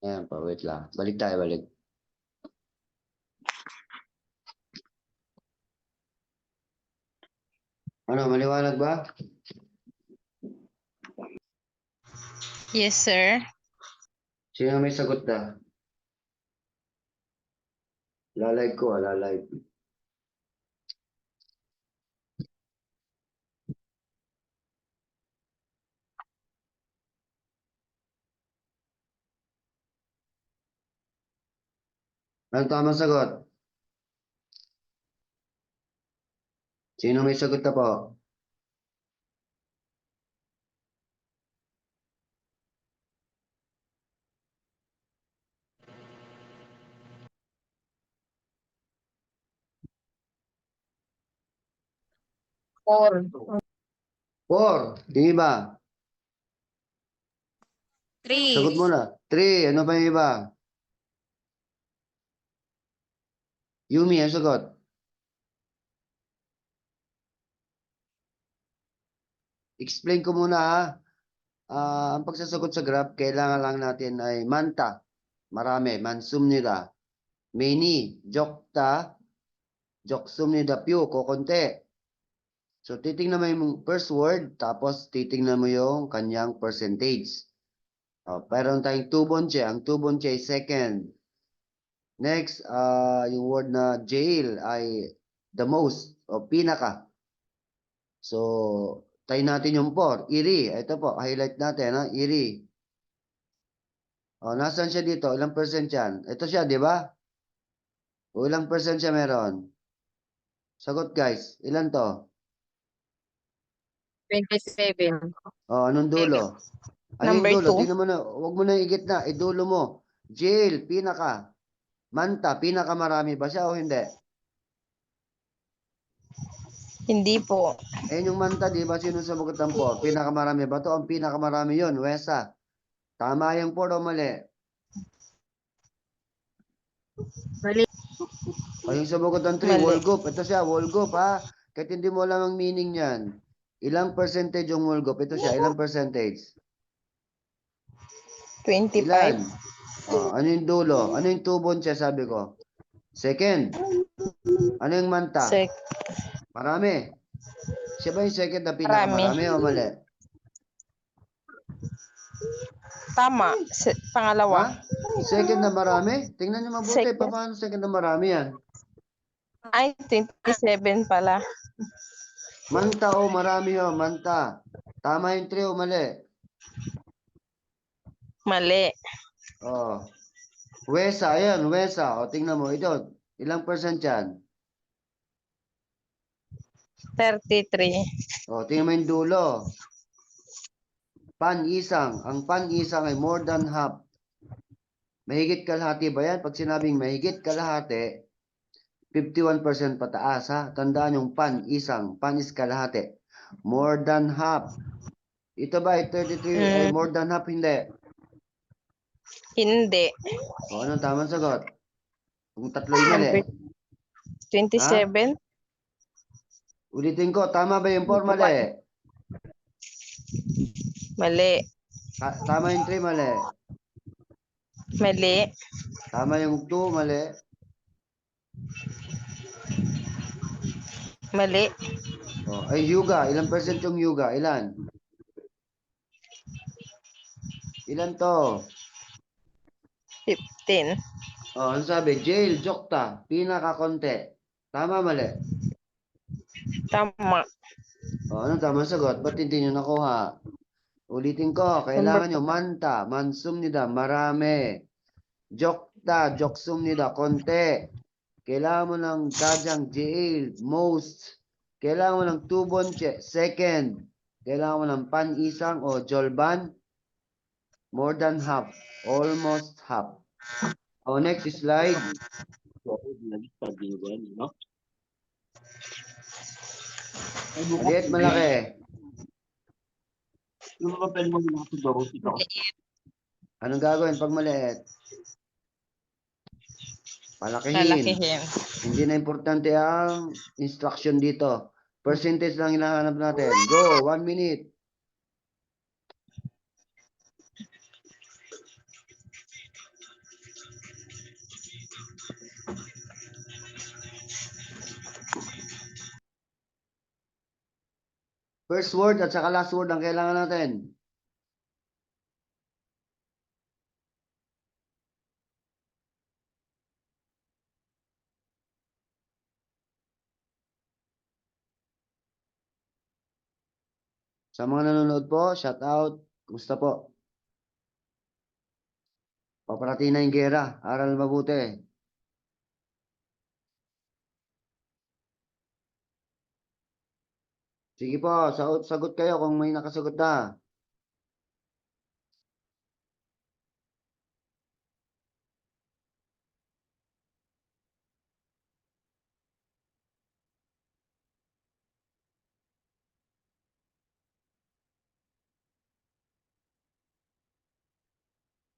Ayan pa, wait lang. Balik tayo, balik. Ano, maliwanag ba? Yes, sir. Sino may sagot na? Lalive ko, lalive. Ano tamang sagot? Sino may sagot na po? Four. 4. Yung iba? 3. Sagot mo na. 3. Ano pa yung iba? Yumi, ang sagot. Explain ko muna ha. Ang pagsasagot sa graph, kailangan lang natin ay manta. Marami. Mansum nila. Many. Jokta. Joksum nila. Few. Kokonte. So, titingnan mo yung first word, tapos titingnan mo yung kanyang percentage. Pero tayong tubonche. Ang tubonche ay second. Next, yung word na jail ay the most o pinaka. So, tayo natin yung 4. Iri. Ito po, highlight natin. Ha? Iri. Nasaan siya dito? Ilang percent yan? Ito siya, di ba? O ilang percent siya meron? Sagot guys. Ilan to? 27. Anong dulo? Ano yung Number dulo? 2. Tingnan mo na. Huwag mo na igit na. Idulo mo. Jail, pinaka. Manta, pinaka marami ba siya o hindi? Hindi po. Yung manta, di ba? Sino sa bugot ng 4? Pinakamarami ba to? Ang pinakamarami yun, Wesa. Tama yung 4 o mali? Mali. Yung sa bugot ng 3, Mali. Wolgop. Ito siya, Wolgop ha. Kahit hindi mo alam ang meaning niyan. Ilang percentage yung Wolgop? Ito siya, ilang percentage? 25. Ilan? Ano yung dulo? Ano yung tubon siya, sabi ko? Second. Ano yung manta? Marami. Siya ba yung second na pinakamarami o mali? Tama. Pangalawa. Ha? Second na marami? Tingnan niyo mabuti. Second. Paano second na marami yan? Ay, 27 pala. Manta o marami o manta. Tama yung 3 o mali? Mali. Wesa, ayan, Wesa. Tingnan mo, ito. Ilang percent yan? 33. Tingnan mo yung dulo. Pan-isang. Ang pan-isang ay more than half. Mahigit kalahati ba yan? Pag sinabing mahigit kalahati, 51% pataas ha. Tandaan yung pan-isang. Pan is kalahati. More than half. Ito ba ay 33 ay more than half? Hindi. Hindi. Anong tamang sagot? Kung tatlo yung mali. 27. Ulitin ko, tama ba yung 4 mali? Mali. Tama yung 3 mali. Mali. Tama yung 2 mali. Mali. Ay yuga, ilang percent yung yuga? Ilan? Ilan to? 15. Ano sabi? Jail, jokta, pinaka-konti. Tama mali? Tama. Anong tamang sagot? Ba't hindi nyo nakuha? Ulitin ko, kailangan nyo manta, mansum nida, marami. Jokta, joksum nida, konti. Kailangan mo ng kajang jail, most. Kailangan mo ng tubonche, second. Kailangan mo ng pan-isang o jolban, more than half, almost half. Next slide. Maliit, malaki. Anong gagawin pag maliit? Palakihin. Lalakihin. Hindi na importante ang instruction dito. Percentage lang hinahanap natin. Go, 1 minute. First word at saka last word ang kailangan natin. Sa mga nanonood po, shout out. Kumusta po? Paparating na yung gera. Aral mabuti. Sige po, sagot kayo kung may nakasagot na.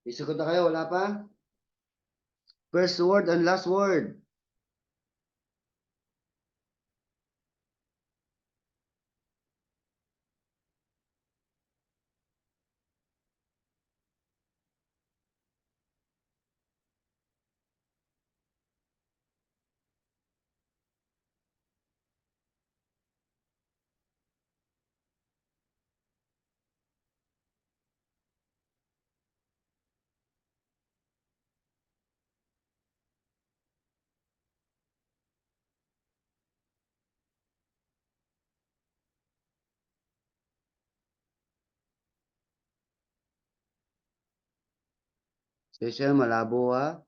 Isagot na kayo, wala pa? First word and last word. Session, malabo ha.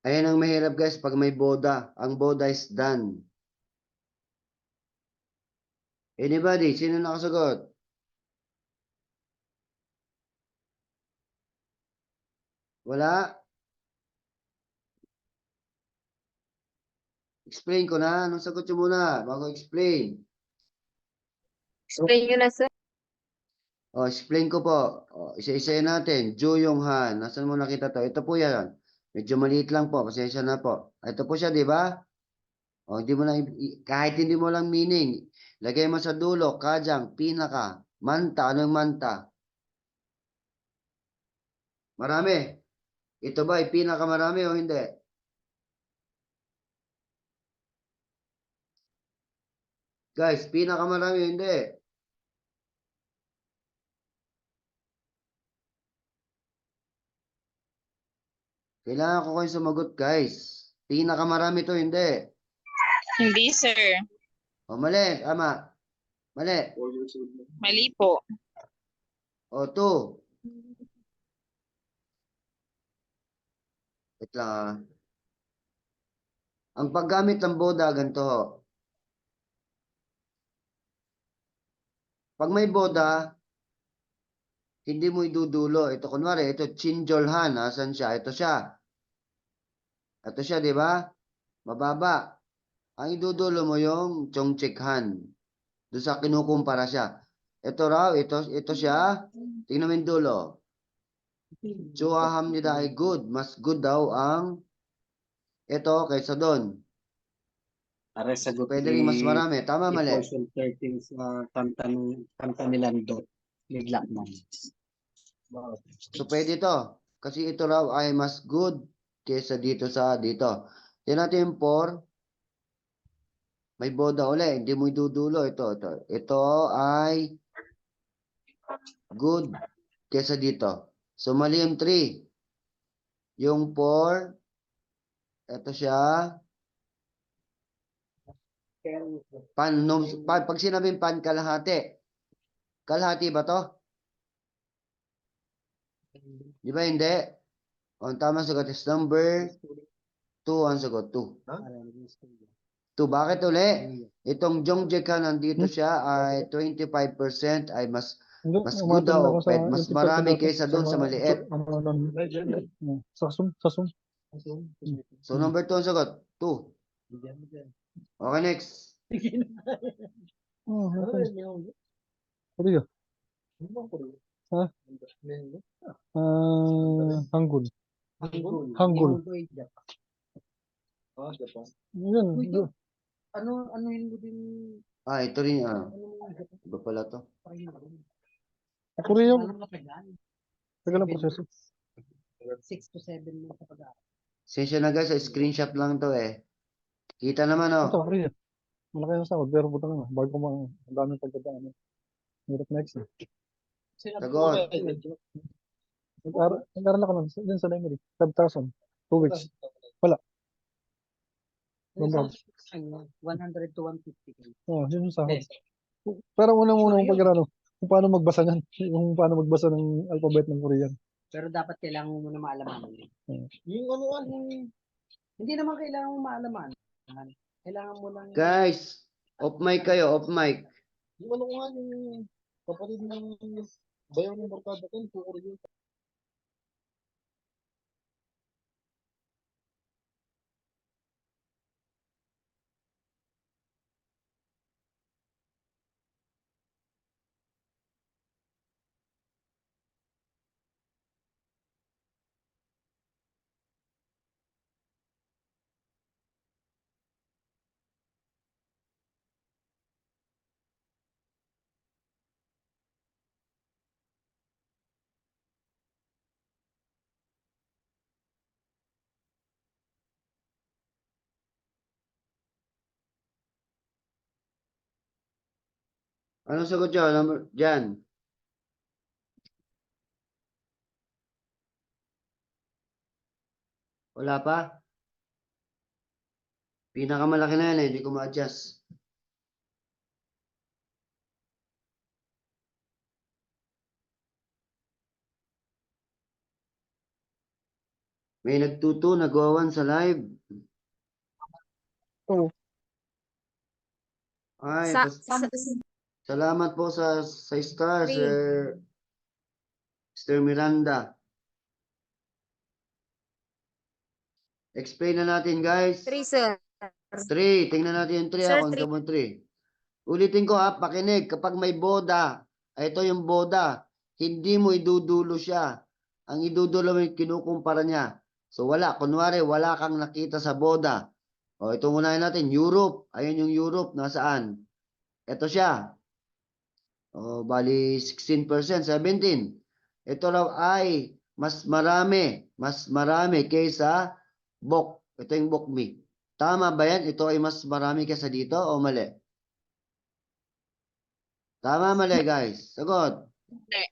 Ayan ang mahirap guys pag may boda. Ang boda is done. Anybody? Sino nakasagot? Wala? Explain ko na. Anong sagot nyo muna? Bago explain. Explain nyo na, sir. O, explain ko po. O, isa-isayin natin. Jo Yong Han. Nasaan mo nakita to? Ito po yan. Medyo maliit lang po. Pasensya na po. Ito po siya, di ba? O, hindi mo lang, kahit hindi mo lang meaning. Lagay mo sa dulo. Kajang, pinaka. Manta. Ano yung manta? Marami. Ito ba ay pinakamarami o hindi? Guys, pinakamarami o hindi? Kailangan ko kayo sumagot, guys. Pinakamarami to, hindi. Hindi, sir. O, mali. Ama. Mali. Mali po. O, two. Wait lang ah. Ang paggamit ng boda, ganito ho. Pag may boda, hindi mo idudulo. Ito, kunwari, ito, Chinjolhan. Asan siya? Ito siya. Ito siya, di ba? Mababa. Ang idudulo mo yung Chongchekhan. Doon sa kinukumpara siya. Ito raw, ito siya. Tingnan mo yung dulo. Chuaham nila ay good. Mas good daw ang ito kaysa doon. Para sagot Pwede rin mas marami. Tama, ni mali. Portion 13 sa kanta ni Lando. Bigla na. So, pwede ito. Kasi ito raw ay mas good kaysa dito sa dito. Tingnan natin yung 4. May boda uli. Hindi mo idudulo. Ito. Ito ay good kaysa dito. So, mali yung 3. Yung 4, ito siya. Pag sinabing pan, kalahati. Kalahati ba to? Di ba hindi? O, ang tamang sagot is number 2 ang sagot. 2. 2. Bakit uli? Itong Jongjeka nandito siya ay 25% ay mas good daw. Mas marami kaysa doon sa maliit. So, number 2 ang sagot. 2. Okay, next. 한글. 한글. Yan. Ano mo din Ito rin. Iba pala to. Korea, tagal ang proseso. 6 to 7 months sa pag-aaral. Sensya na guys, screenshot lang to eh. Kita naman Ito, oh. Korea. Malaki ang sahod, pero buta nga. Bago ang daming pagkadaan. Hirap next. Sagot. Nag-aral ako din sa library. 5,000. 2 weeks. Wala. Wala. 100 to 150. Yun yung sahod. Parang unang-unang pag-aral, kung paano magbasa niyan. Kung paano magbasa ng alphabet ng Korean. Pero dapat kailangan mo na maalaman. Hmm. Yung hindi naman kailangan mo maalaman. Kailangan mo lang Guys, off mic kayo, off mic. Yung ano nga, yung kapatid ng bayaw ng barkada ko, yung Korean. Anong sagot dyan? Dyan. Wala pa? Pinakamalaki na yan eh, hindi ko ma-adjust. May nagtuto, nagawan sa live. Oo. Ay, Sa salamat po sa star, Sir Miranda. Explain na natin, guys. 3, sir. 3. Tingnan natin yung 3 Sir, kung mo 3. Ulitin ko pakinig. Kapag may boda, ito yung boda, hindi mo idudulo siya. Ang idudulo mo yung kinukumpara niya. So wala. Kunwari, wala kang nakita sa boda. Ito muna natin. Europe. Ayun yung Europe. Nasaan? Ito siya. Bali 16%, 17. Ito raw ay mas marami kaysa bok. Ito yung bokmi. Tama ba yan? Ito ay mas marami kaysa dito o mali? Tama, mali guys. Sagot. Mali.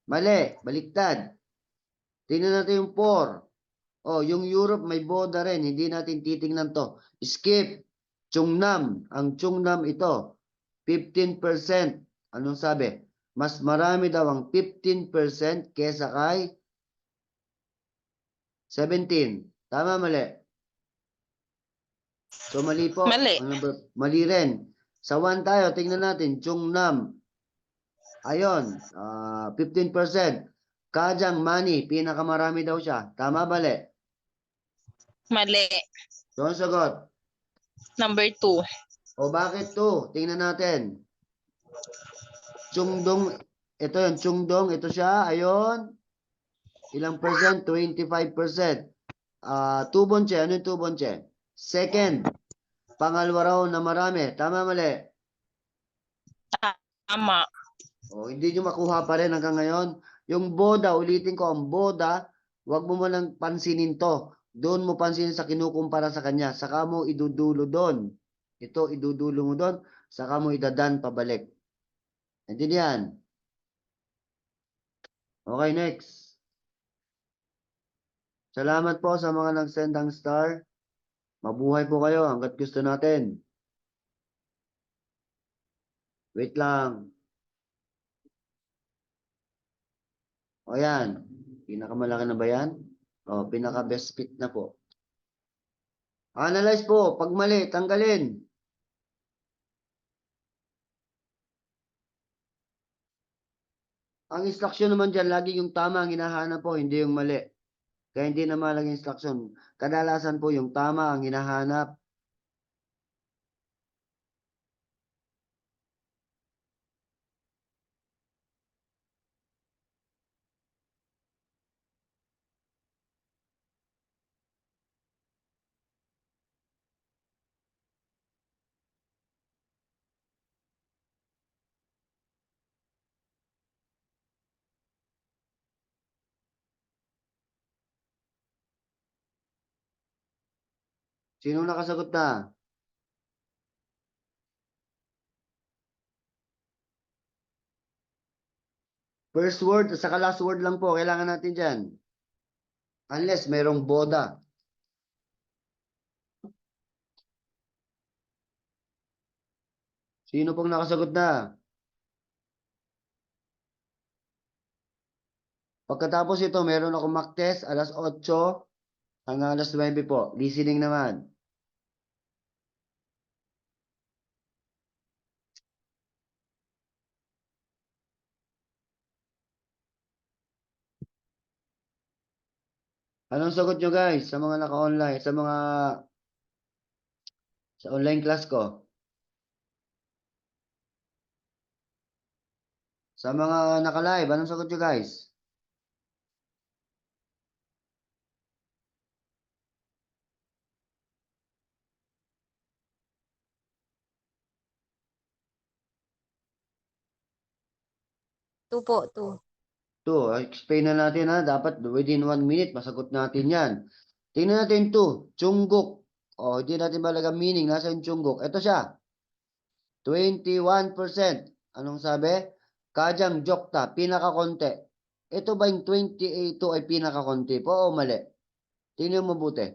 Mali. Baliktad. Tingnan natin yung 4. Yung Europe may boda rin. Hindi natin titingnan to. Skip. Chungnam. Ang Chungnam ito. 15%. Anong sabi? Mas marami daw ang 15% kesa kay 17. Tama, mali? So, mali po. Mali. Mali rin. Sa 1 tayo, tingnan natin. Chungnam. Ayon, 15%. Kajang Mani, pinakamarami daw siya. Tama, mali? Mali. So, ang sagot. Number 2. Bakit to? Tingnan natin. Chungdong, ito yun, Chungdong, ito siya, ayon. Ilang percent? 25%. Tubonche, ano yung Tubonche? Second, pangalawa raw na marami. Tama, mali? Tama. Hindi nyo makuha pa rin hanggang ngayon. Yung boda, ulitin ko, ang boda, wag mo lang pansinin to. Doon mo pansinin sa kinukumpara sa kanya. Saka mo idudulo doon. Ito, idudulo mo doon. Saka mo idadan pabalik. Intindihan? Okay, next. Salamat po sa mga nag-send ng star. Mabuhay po kayo hanggat gusto natin. Wait lang. Yan. Pinakamalaki na ba yan? Pinaka-best fit na po. Analyze po. Pag mali, tanggalin. Ang instruction naman dyan, lagi yung tama ang hinahanap po, hindi yung mali. Kaya hindi naman lagi instruction. Kadalasan po yung tama ang hinahanap. Sino nakasagot na? First word at saka last word lang po. Kailangan natin dyan. Unless merong boda. Sino pong nakasagot na? Pagkatapos ito, meron ako mock test alas 8 hanggang alas 9 po. Listening naman. Anong sagot nyo guys sa mga naka-online, sa online class ko? Sa mga naka-live, anong sagot nyo guys? Two po, two. Ito, explain na natin ha. Dapat within 1 minute, masagot natin yan. Tingnan natin ito. Chunggok. O, hindi natin malaga meaning. Nasa yung chunggok. Ito siya. 21%. Anong sabi? Kajang jokta, pinakakonti. Ito ba yung 28 ay pinakakonti po o mali? Tingnan mo mabuti.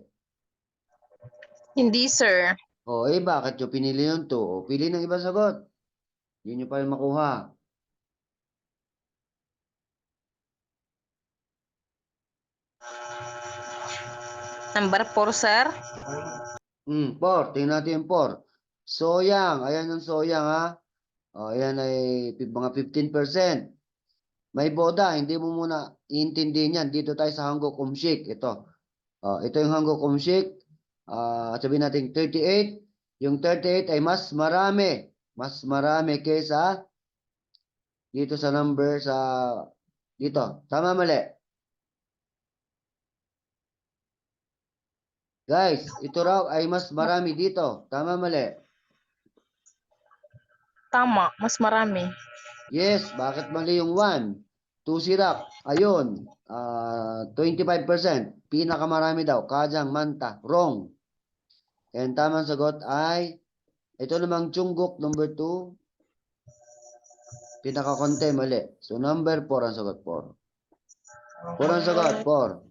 Hindi, sir. O, bakit nyo pinili yung 2? O, pili ng ibang sagot. Hindi nyo pa rin makuha. Number 4, sir. 4. Tingnan natin yung 4. Soyang. Ayan yung soyang ha. O, ayan ay mga 15%. May boda. Hindi mo muna iintindihin yan. Dito tayo sa Hanguk Umshik. Ito. Ito yung Hanguk Umshik. Sabihin natin 38. Yung 38 ay mas marami. Mas marami kaysa dito sa number sa dito. Tama mali? Guys, ito raw ay mas marami dito. Tama mali? Tama. Mas marami. Yes, bakit mali yung 1? 2 sirap. Ayun. 25%. Pinakamarami daw. Kajang manta. Wrong. And tamang sagot ay ito namang Chunggok number 2. Pinakakonti mali. So number 4 ang sagot 4. 4 ang sagot 4.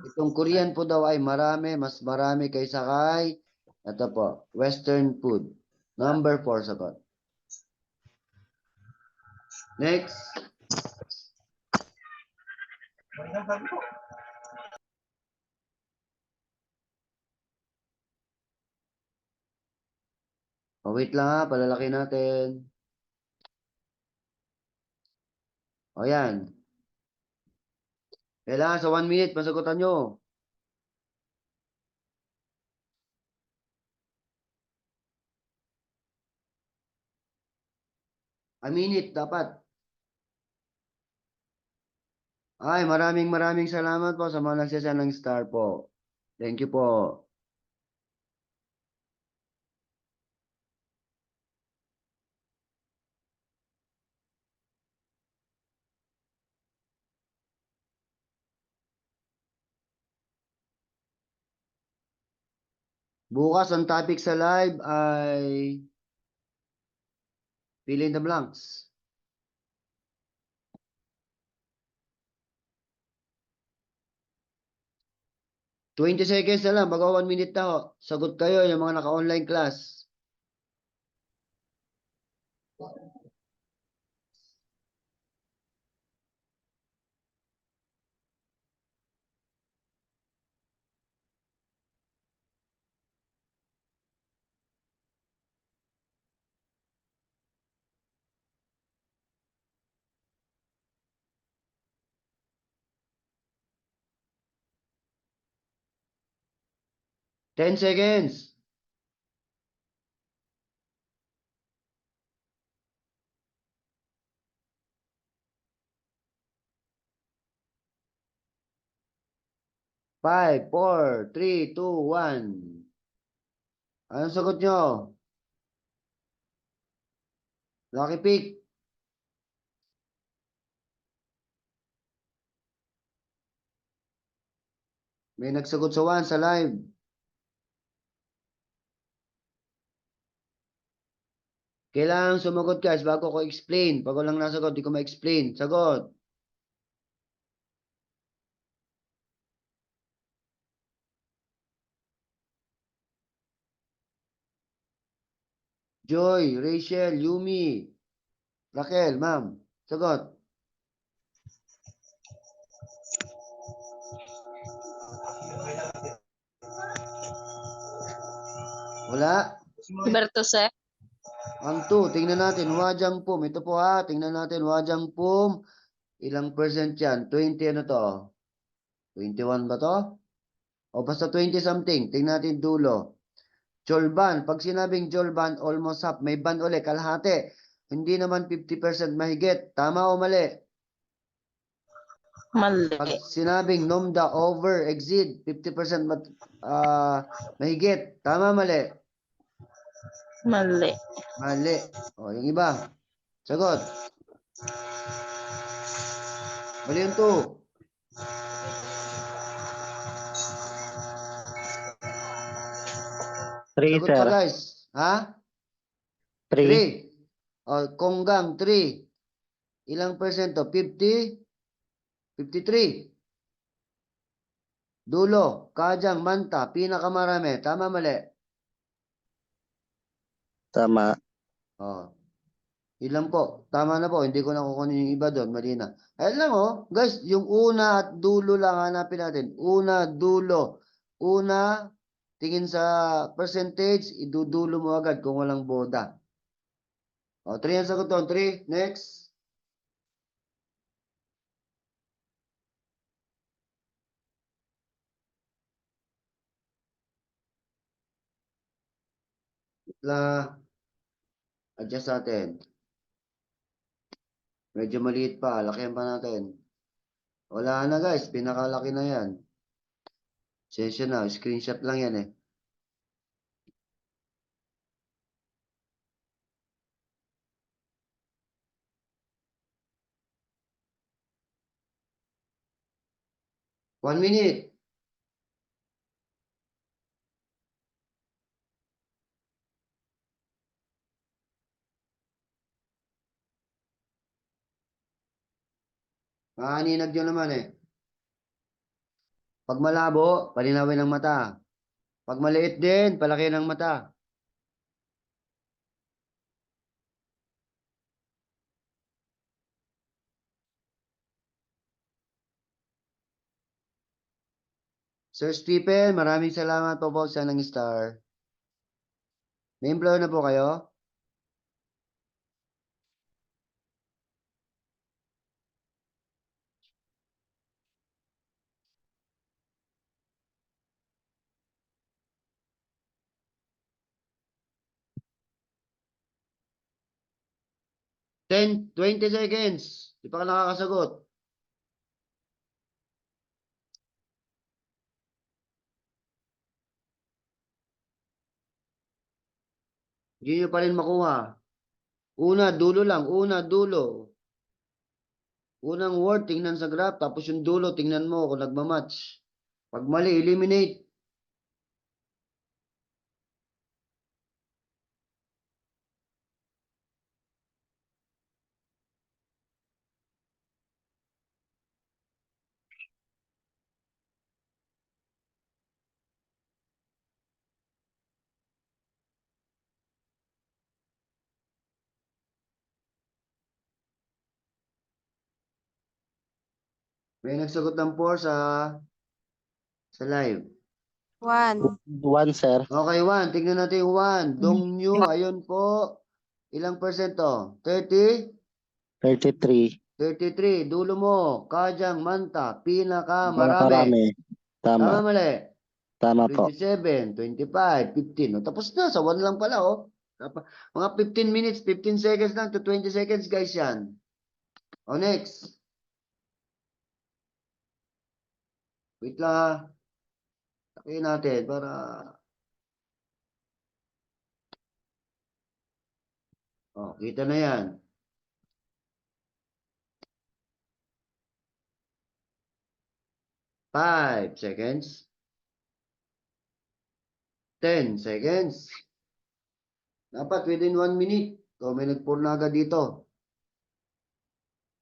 Itong Korean po daw ay marami, mas marami kaysa kay ito po, Western food. Number 4 sagot. Next. Wait lang ha, palalaki natin. O yan. Kailangan sa 1 minute, masagutan nyo. A minute dapat. Ay, maraming salamat po sa mga nagsasend ng star po. Thank you po. Bukas ang topic sa live ay fill in the blanks. 20 seconds na lang, bago 1 minute na ho. Sagot kayo yung mga naka-online class. Ten seconds. Five, four, three, two, one. Anong sagot nyo? Lucky pick. May nagsagot sa 1 sa live. Kailangan sumagot guys bago ko explain. Pag walang nasagot, di ko ma-explain. Sagot. Joy, Rachel, Yumi, Raquel, ma'am. Sagot. Wala. Berto, sir. Ang 2, tingnan natin. Wajang Pum. Ito po ha. Tingnan natin. Wajang Pum. Ilang percent yan? 20 ano to? 21 ba to? O basta 20 something. Tingnan natin dulo. Jolban. Pag sinabing Jolban, almost half. May ban uli. Kalahati. Hindi naman 50% mahigit. Tama o mali? Mali. Pag sinabing Nomda over, exceed, 50% mahigit. Tama mali? Mali. Mali. O, yung iba. Sagot. Mali yung 2. 3, Sagot pa sir. guys. Ha? 3. 3. O, Konggang 3. Ilang percento? 50? 53. Dulo. Kajang, Manta. Pinakamarami. Tama mali? Tama. O. Ilan po? Tama na po. Hindi ko na kukunin yung iba doon. Mali na. Ayun lang oh. Guys, yung una at dulo lang hanapin natin. Una, dulo. Una, tingin sa percentage, idudulo mo agad kung walang boda. O, 3 ang sagot doon. 3. Next. Adjust natin. Medyo maliit pa. Lakihan pa natin. Wala na guys. Pinakalaki na yan. Sensya na. Screenshot lang yan eh. One minute. Maaninag yun naman eh. Pag malabo, palinawin ng mata. Pag maliit din, palaki ng mata. Sir Stephen, maraming salamat po po sa ng star. May employer na po kayo? Ten, 20 seconds. Di pa ka nakakasagot. Hindi nyo pa rin makuha. Una, dulo lang. Una, dulo. Unang word, tingnan sa graph. Tapos yung dulo, tingnan mo kung nagmamatch. Pag mali, eliminate. May nagsagot ng 4 sa live. 1. 1, sir. Okay, 1. Tingnan natin yung 1. Dong Nyo, ayun po. Ilang percento? 30? 33. 33. Dulo mo. Kajang, Manta. Pinakamarami. Marami. Tama Tama. mali. Tama po. 27, 25, 15. O, tapos na. Sa 1 lang pala, oh. Mga 15 minutes, 15 seconds lang to 20 seconds, guys, yan. O, next. Wait lang, ha. Takihin natin para... O, kita na yan. 5 seconds. 10 seconds. Dapat within 1 minute. O, may nag-4 na agad dito.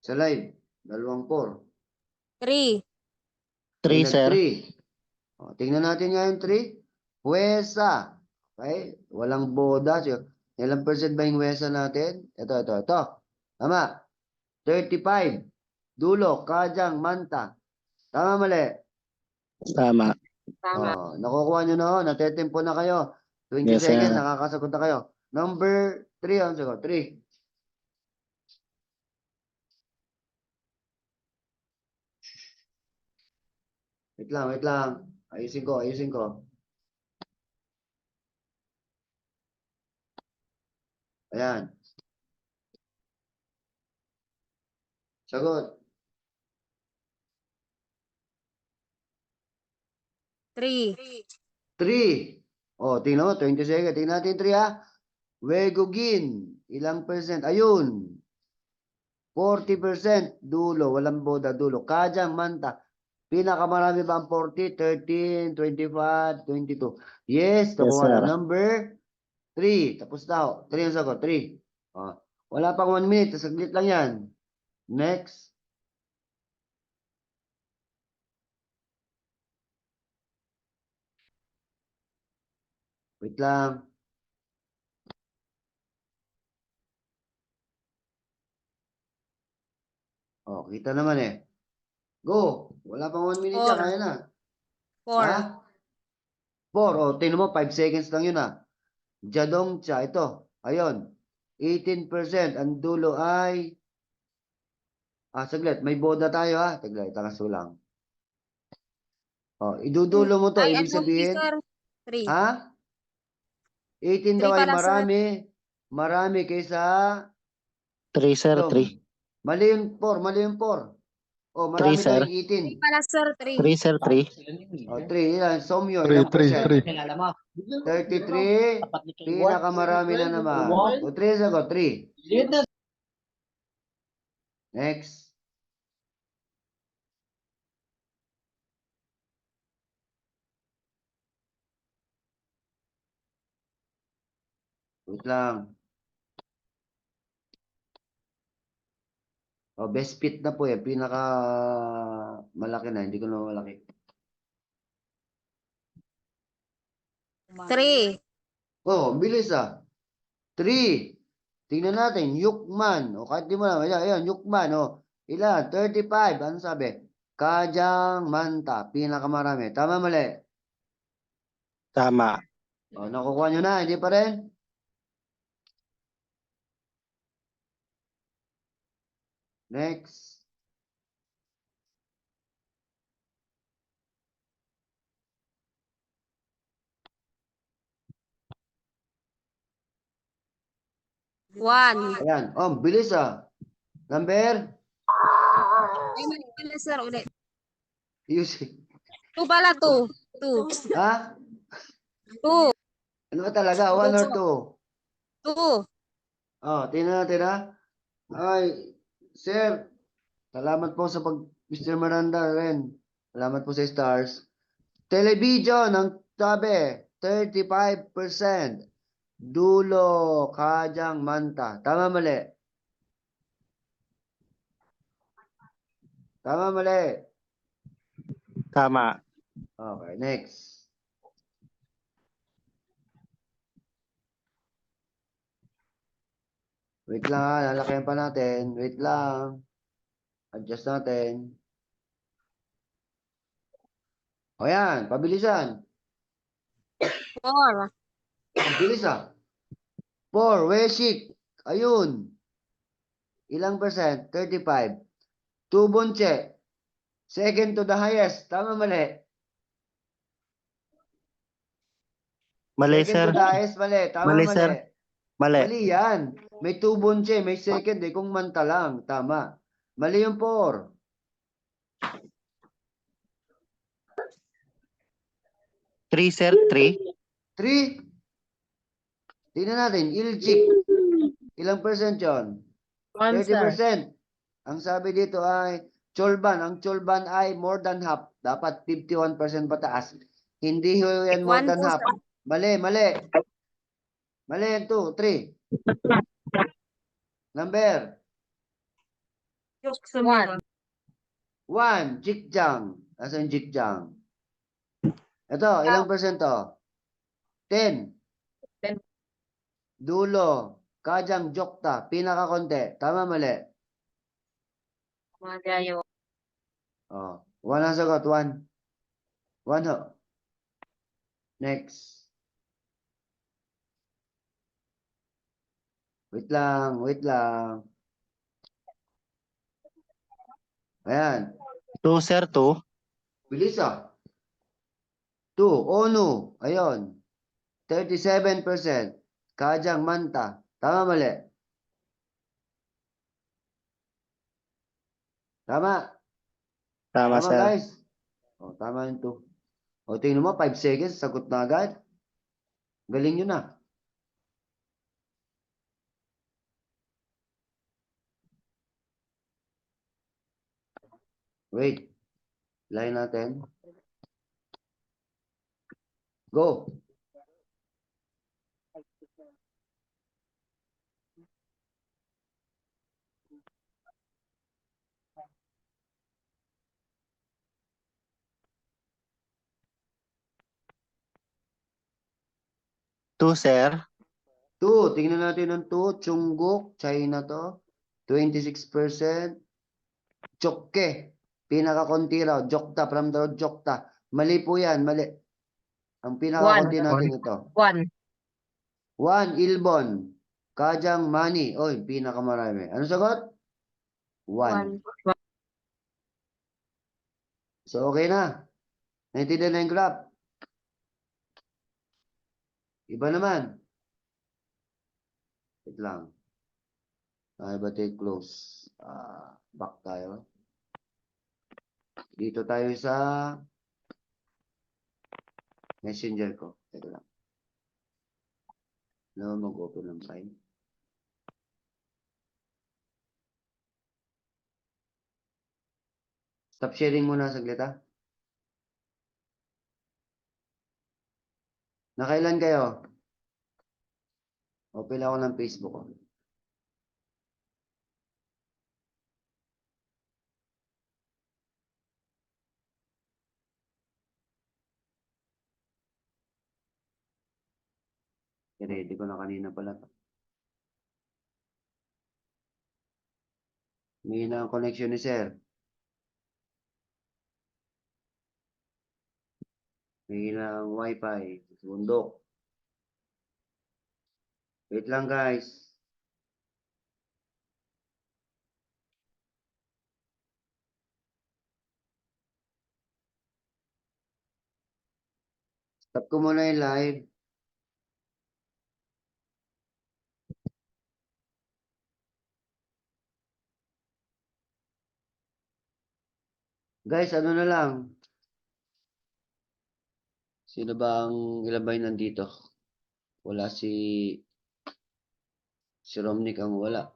Sa live. 2 4. 3. 3, sir. 3. O, tingnan natin nga yung 3. Huwesa. Okay? Walang boda. So, ilang percent ba yung huwesa natin? Ito. Tama. 35. Dulo, Kajang, Manta. Tama, mali. Tama. Tama. Oh, nakukuha nyo na, natetempo na kayo. 20 Yes, sir. seconds, nakakasagot na kayo. Number 3, ang sagot. 3. Wait lang. Ayusin ko. Ayan. Sagot. 3. 3. Oh, tingnan mo, 20 seconds. Tingnan natin 3 ha. Wegugin. Ilang percent? Ayun. 40%. Dulo. Walang boda. Dulo. Kajang, Manta. Pinakamarami ba ang 40? 13, 25, 22. Yes, Yes, nakuha sir. na. Number 3. Tapos na ako. 3 ang sagot. 3. Oh. Wala pang 1 minute. Saglit lang yan. Next. Wait lang. Oh, kita naman eh. Go. Wala pang 1 minute yan. 4. Kaya na. 4. Ha? 4. Oh, tingnan mo. 5 seconds lang yun ah. Jadongcha. Ito. Ayun. 18%. Ang dulo ay... saglit. May boda tayo ha. Saglit. Takaso lang. Oh, idudulo mo to. Ay, Ibig sabihin... sir. 3. Ha? 18 daw 3 ay pala, sir. marami kaysa 3, sir. Dom. 3. Mali yung 4. Oh, marami 3, sir. daw yung 18. 3 pala, sir. 3. 3, sir. 3. Oh, 3. Ilan? Somyo, 3, ilang 3, percent? 3. Kilala mo. 33. Tapat ni King Pinakamarami na naman. O, 3 sagot. 3. Ward. Next. Wait lang. Oh, best fit na po eh. Pinaka malaki na. Hindi ko na malaki. 3. Oh, bilis ah. 3. Tingnan natin. Yukman. O, kahit di mo na. Ayan, Yukman. O, ilan? 35. Ano sabi? Kajang Manta. Pinakamarami. Tama, mali. Tama. O, nakukuha nyo na. Hindi pa rin? Next. One. Ayan. Oh, bilis ah. Number? Ay, mali pala, sir. Ulit. Music. 2 pala, 2. 2. Ha? 2. Ano ba talaga? 1 or 2? 2. Oh, tingnan natin ha. Ay, sir. Salamat po sa Mr. Miranda rin. Salamat po sa stars. Television, ang sabi, 35%. Dulo, Kajang, Manta. Tama, mali? Tama, mali? Tama. Okay, next. Wait lang ha, lalakihan pa natin. Wait lang. Adjust natin. O yan, pabilisan. 4. Ang bilis ah. 4, Weshik. Ayun. Ilang percent? 35. 2, Bonche. Second to the highest. Tama, mali? Mali, Second sir. to the highest, mali. Tama, Mali, mali? sir. Mali. Mali yan. May 2, Bonche. May second eh. Kung Manta lang. Tama. Mali yung 4. 3, sir. 3. 3. Tingnan natin. Ilchik. Ilang percent yun? 1, sir. 30%. Ang sabi dito ay Cholban. Ang Cholban ay more than half. Dapat 51% pataas. Hindi ho yan more 1 than po, half. sir. Mali, mali. Mali yan 2, 3. Number. 1. 1. Jikjang. Asan Jikjang? Ito, ilang persento? 10. 10. Dulo. Kajang Jokta. Pinakakonti. Tama, mali. Magayo. Oh. 1 ang sagot. 1. 1 ho. Next. Wait lang. Wait lang. Ayan. 2, sir, 2. Bilis ah. 2. Onu. Ayun. 37%. Kajang Manta. Tama, mali. Tama. Tama, Tama, sir. guys. O, tama yung 2. O, tingnan mo, 5 seconds. Sagot na agad. Galing nyo na. Wait. Line natin. Go. Two, sir. 2. Tingnan natin ng 2. Chungguk. China to. 26%. Chokke. Pinakakonti raw. Jokta. From the road, Jokta. Mali po yan. Mali. Ang pinakakonti natin ito. 1. 1. Ilbon. Kajang Mani. Oy, pinakamarami. Ano sagot? 1. 1. So, okay na. Naintindihan na yung graph. Iba naman. Wait lang. Tayo ba tayo close? Back tayo. Dito tayo sa messenger ko. Teka lang. No, mag-open ng file. Stop sharing muna saglit ha. Nakailan kayo? Open ako ng Facebook ko. Ready ko na kanina pala to. May na ang connection ni sir. May na ang wifi. Bundok. Wait lang guys. Stop ko muna yung live. Guys, ano na lang. Sino ba ang ilan ba yung nandito? Wala si Romnick ang wala.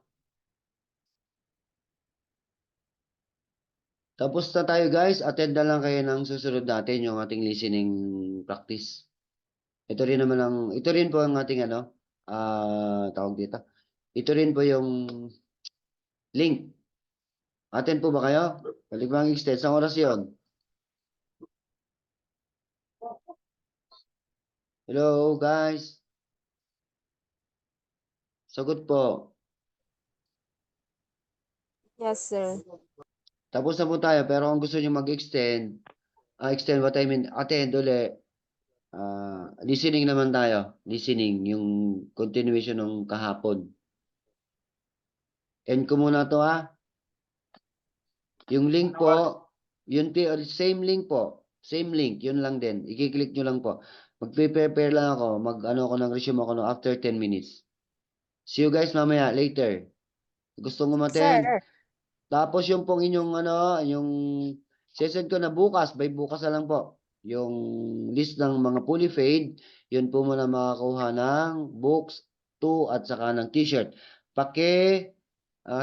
Tapos na tayo guys. Attend na lang kayo ng susunod natin yung ating listening practice. Ito rin po ang ating tawag dito. Ito rin po yung link. Attend po ba kayo? Balik bang extend. Sa oras yun? Hello guys. Sagot po. Yes, sir. Tapos na po tayo. Pero kung gusto nyo mag-extend, extend what I mean, attend ulit. Listening naman tayo. Listening. Yung continuation ng kahapon. End ko muna to ha. Yung link po, same link po. Same link, yun lang din. I-click nyo lang po. Mag-prepare lang ako. Mag-ano ako ng resume ako after 10 minutes. See you guys mamaya, later. Gustong umaten. Sir. Tapos yung pong inyong yung session ko na bukas, by bukas na lang po. Yung list ng mga fully paid, yun po muna makakuha ng books, 2 at saka ng t-shirt.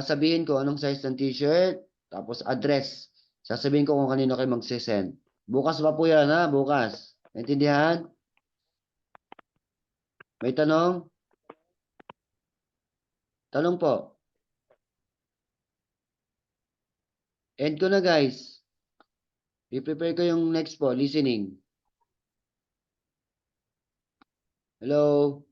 Sabihin ko anong size ng t-shirt, tapos address. Sasabihin ko kung kanino kayo magsisend. Bukas pa po yan ha, bukas. Naintindihan? May tanong? Tanong po. End ko na guys. I-prepare ko yung next po, listening. Hello?